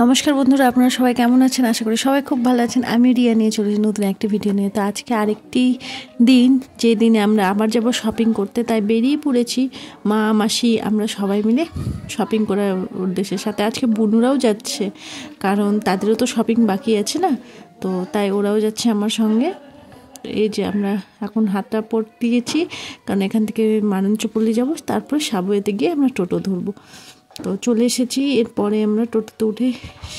নমস্কার বন্ধুরা, আপনারা সবাই কেমন আছেন? আশা করি সবাই খুব ভালো আছেন। আমি রিয়া নিয়ে চলেছি নতুন একটি ভিডিও নিয়ে। তো আজকে আরেকটি দিন, যে দিনে আমরা আবার যাব শপিং করতে, তাই বেরিয়ে পড়েছি মা মাসি আমরা সবাই মিলে শপিং করার উদ্দেশ্যে। সাথে আজকে বুনুরাও যাচ্ছে, কারণ তাদেরও তো শপিং বাকি আছে না, তো তাই ওরাও যাচ্ছে আমার সঙ্গে। এই যে আমরা এখন হাতটা পড়তে দিয়েছি, কারণ এখান থেকে মানঞ্চপল্লী যাব, তারপরে সাবওয়েতে গিয়ে আমরা টোটো ধরবো। তো চলে এসেছি। এরপরে আমরা টোটোতে উঠে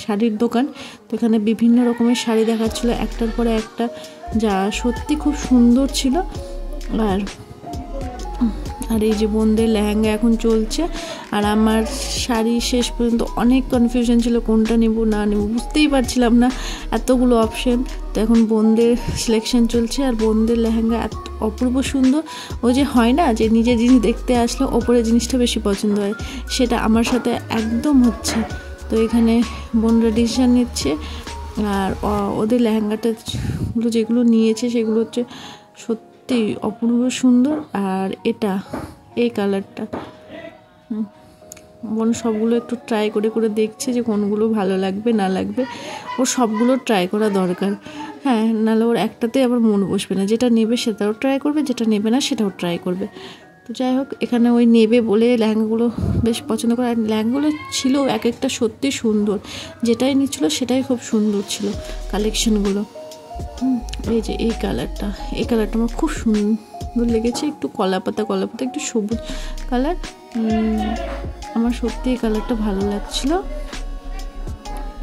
শাড়ির দোকান, তো এখানে বিভিন্ন রকমের শাড়ি দেখাচ্ছিলো একটার পরে একটা, যা সত্যি খুব সুন্দর ছিল। আর এই যে বোনদের লেহেঙ্গা এখন চলছে, আর আমার শাড়ি শেষ পর্যন্ত অনেক কনফিউশন ছিল কোনটা নেব না নেব, বুঝতেই পারছিলাম না, এতগুলো অপশন। তো এখন বোনদের সিলেকশন চলছে, আর বোনদের লেহেঙ্গা এত অপূর্ব সুন্দর। ওই যে হয় না যে নিজের জিনিস দেখতে আসলে ওপরের জিনিসটা বেশি পছন্দ হয়, সেটা আমার সাথে একদম হচ্ছে। তো এখানে বোনরা ডিসিশন নিচ্ছে, আর ওদের লেহেঙ্গাটা যেগুলো নিয়েছে সেগুলো হচ্ছে সত্যি অপূর্ব সুন্দর। আর এটা এই কালারটা বোন সবগুলো একটু ট্রাই করে করে দেখছে যে কোনগুলো ভালো লাগবে না লাগবে। ওর সবগুলো ট্রাই করা দরকার, হ্যাঁ, নাহলে ওর একটাতে আবার মন বসবে না। যেটা নেবে সেটাও ট্রাই করবে, যেটা নেবে না সেটাও ট্রাই করবে। তো যাই হোক, এখানে ওই নেবে বলে লেহেঙ্গাগুলো বেশ পছন্দ করে। আর লেহেঙ্গাগুলো ছিল এক একটা সত্যি সুন্দর, যেটাই নিচ্ছিল সেটাই খুব সুন্দর ছিল কালেকশনগুলো। এই যে এই কালারটা আমার খুব সুন্দর লেগেছে, একটু কলাপাতা একটু সবুজ কালার। আমার সত্যি এই কালারটা ভালো লাগছিল।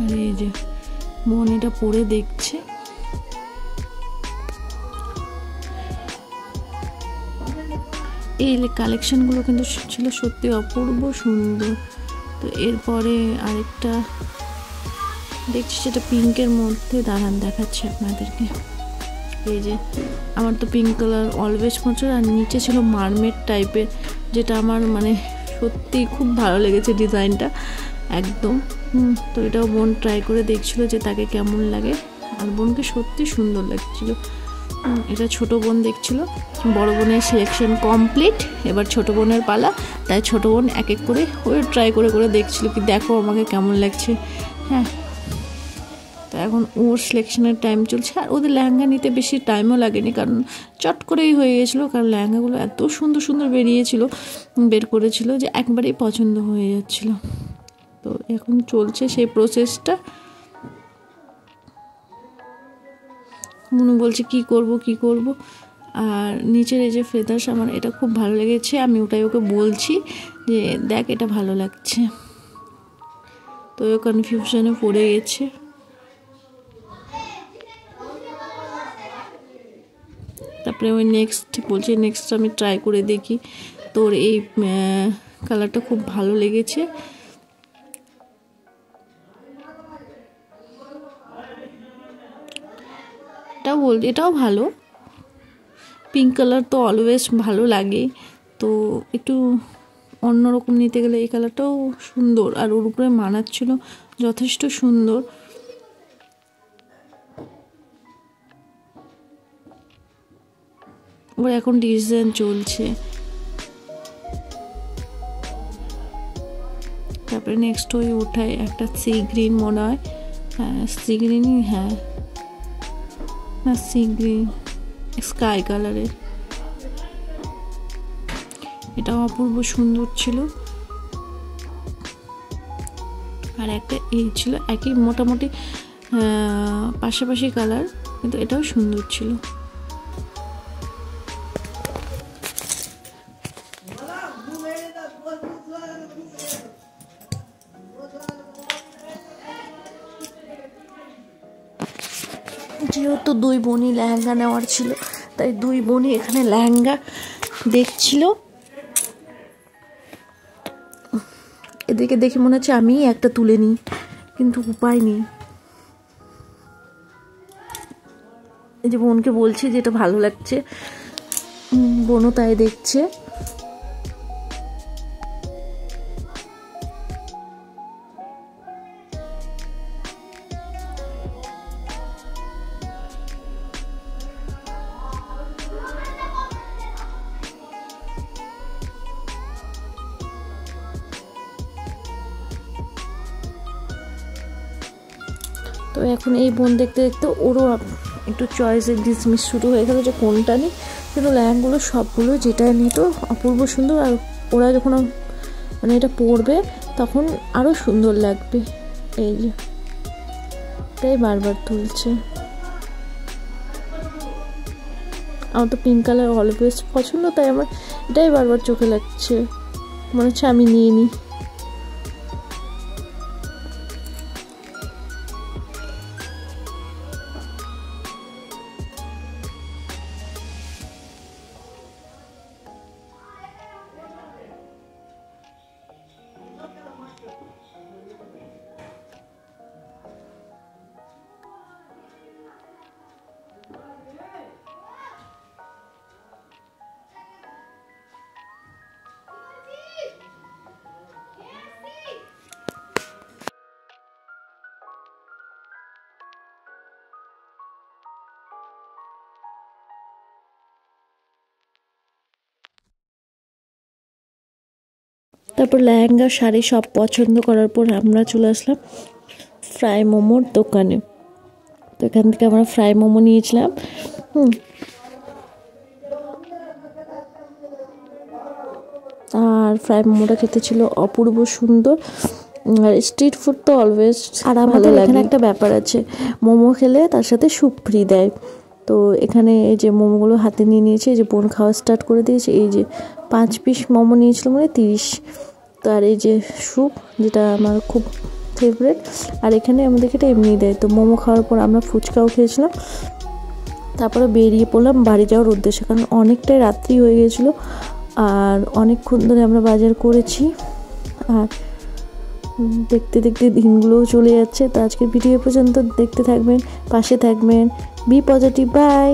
আর এই যে বোন এটা পরে দেখছে। এই কালেকশনগুলো কিন্তু ছিল সত্যি অপূর্ব সুন্দর। তো এরপরে আরেকটা দেখছি, সেটা পিঙ্কের মধ্যে দাঁড়ান দেখাচ্ছি আপনাদেরকে। এই যে আমার তো পিঙ্ক কালার অলওয়েজ পছন্দ, আর নিচে ছিল মারমেড টাইপের, যেটা আমার মানে সত্যি খুব ভালো লেগেছে ডিজাইনটা একদম। তো এটাও বোন ট্রাই করে দেখছিল যে তাকে কেমন লাগে, আর বোনকে সত্যি সুন্দর লাগছিল। এটা ছোট বোন দেখছিল। বড় বোনের সিলেকশন কমপ্লিট, এবার ছোট বোনের পালা। তাই ছোট বোন এক এক করে ওই ট্রাই করে করে দেখছিল কি দেখো আমাকে কেমন লাগছে। হ্যাঁ, তো এখন ওর সিলেকশনের টাইম চলছে। আর ওদের লেহেঙ্গা নিতে বেশি টাইমও লাগেনি, কারণ চট করেই হয়ে গেছিলো, কারণ লেহেঙ্গাগুলো এত সুন্দর সুন্দর বের করেছিল যে একবারেই পছন্দ হয়ে যাচ্ছিল। তো এখন চলছে সেই প্রসেসটা। মনে বলছে কি করব। আর নিচের এই যে ফেদার্স, আমার এটা খুব ভালো লেগেছে। আমি ওটাই ওকে বলছি যে দেখ এটা ভালো লাগছে। তো ও কনফিউশনে পড়ে গেছে। তারপরে ওই নেক্সট বলছে নেক্সট আমি ট্রাই করে দেখি। তোর এই কালারটা খুব ভালো লেগেছে। এটাও ভালো, পিঙ্ক কালার তো অলওয়েজ ভালো লাগে। তো একটু অন্যরকম নিতে গেলে এই কালারটাও সুন্দর, আর ওর উপরে মানাচ্ছিল যথেষ্ট সুন্দর। ওর এখন ডিজাইন চলছে। তারপরে নেক্সট ওই ওঠায় একটা সি গ্রিন মনে হয়, হ্যাঁ সি গ্রিনই, হ্যাঁ সি গ্রিন স্কাই কালারের, এটাও অপূর্ব সুন্দর ছিল। আর একটা এই ছিল একই মোটামুটি পাশাপাশি কালার, কিন্তু এটাও সুন্দর ছিল। যেহেতু দুই বোনই লেহেঙ্গা নেওয়ার ছিল, তাই দুই বোনই এখানে লেহেঙ্গা দেখছিল। এদিকে দেখে মনে হচ্ছে আমি একটা তুলে নিই, কিন্তু উপায় নেই। এই যে বোনকে বলছি যে এটা ভালো লাগছে, বোনও তাই দেখছে। তো এখন এই বোন দেখতে দেখতে ওরও একটু চয়েসের ডিসমিস শুরু হয়ে গেল যে কোনটা নিই, কিন্তু লেহেঙ্গাগুলো সবগুলো যেটা নিত অপূর্ব সুন্দর। আর ওরা যখন মানে এটা পরবে তখন আরও সুন্দর লাগবে। এই যে এটাই বারবার তুলছে। আমার তো পিঙ্ক কালার অলওয়েজ পছন্দ, তাই আমার এটাই বারবার চোখে লাগছে, মনে হচ্ছে আমি নিয়ে নিই। তারপর লেহেঙ্গা শাড়ি সব পছন্দ করার পর আমরা চলে আসলাম ফ্রাই মোমোর দোকানে। তো এখান থেকে আমরা ফ্রাই মোমো নিয়েছিলাম। আর ফ্রাই মোমোটা খেতে ছিল অপূর্ব সুন্দর। আর স্ট্রিট ফুড তো অলওয়েজ আর ভালো লাগে। এখানে একটা ব্যাপার আছে, মোমো খেলে তার সাথে স্যুপ ফ্রি দেয়। তো এখানে এই যে মোমোগুলো হাতে নিয়ে নিয়েছে, এই যে বোন খাওয়া স্টার্ট করে দিয়েছে। এই যে 5 পিস মোমো নিয়েছিল মানে 30। তো আর এই যে স্যুপ, যেটা আমার খুব ফেভারিট। আর এখানে আমাদেরকে এটা এমনি দেয়। তো মোমো খাওয়ার পর আমরা ফুচকাও খেয়েছিলাম। তারপরে বেরিয়ে পড়লাম বাড়ি যাওয়ার উদ্দেশ্যে, কারণ অনেকটাই রাত্রি হয়ে গেছিলো আর অনেকক্ষণ ধরে আমরা বাজার করেছি। আর দেখতে দেখতে দিনগুলোও চলে যাচ্ছে। তো আজকের ভিডিও পর্যন্ত দেখতে থাকবেন, পাশে থাকবেন। Be positive, by.